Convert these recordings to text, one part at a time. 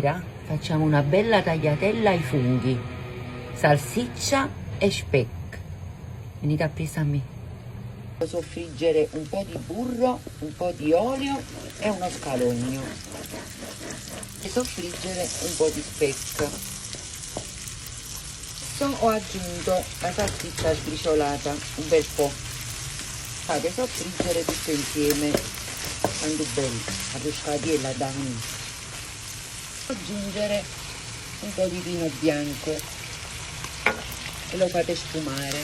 Facciamo una bella tagliatella ai funghi, salsiccia e speck. Venite appresso a me. Soffriggere un po' di burro, un po' di olio e uno scalogno e soffriggere un po' di speck. Ho aggiunto la salsiccia sbriciolata un bel po'. Fate soffriggere tutto insieme quando bello, la pescatella da unire. Aggiungere un po' di vino bianco e lo fate sfumare.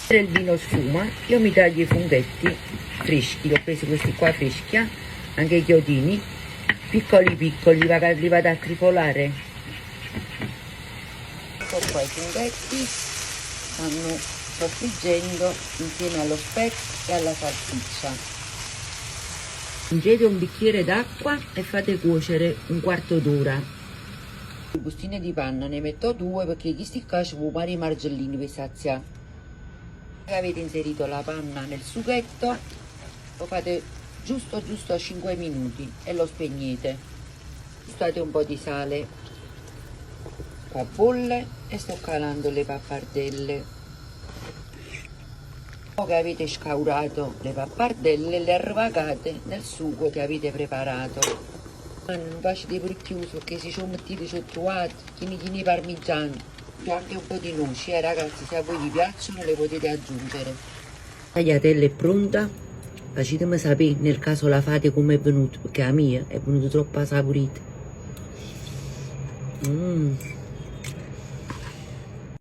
Per il vino sfuma io mi taglio i funghetti freschi, ho preso questi qua freschi, anche i chiodini piccoli piccoli, li vado a trifolare. Ecco qua i funghetti stanno soffriggendo insieme allo speck e alla salsiccia. Aggiungete un bicchiere d'acqua e fate cuocere un quarto d'ora. Le bustine di panna ne metto 2 perché questi qua ci vuole pari margellini per saziare. Avete inserito la panna nel sughetto, lo fate giusto a 5 minuti e lo spegnete. State un po' di sale, qua bolle e sto calando le pappardelle. Dopo che avete scaurato le pappardelle, le arvagate nel sugo che avete preparato. Non facete pure chiuso che se ci mettete sottoati, chini parmigiani, anche un po' di noci, ragazzi, se a voi vi piacciono le potete aggiungere. La tagliatella è pronta, facetemi sapere nel caso la fate come è venuto, perché la mia è venuta troppo saporita.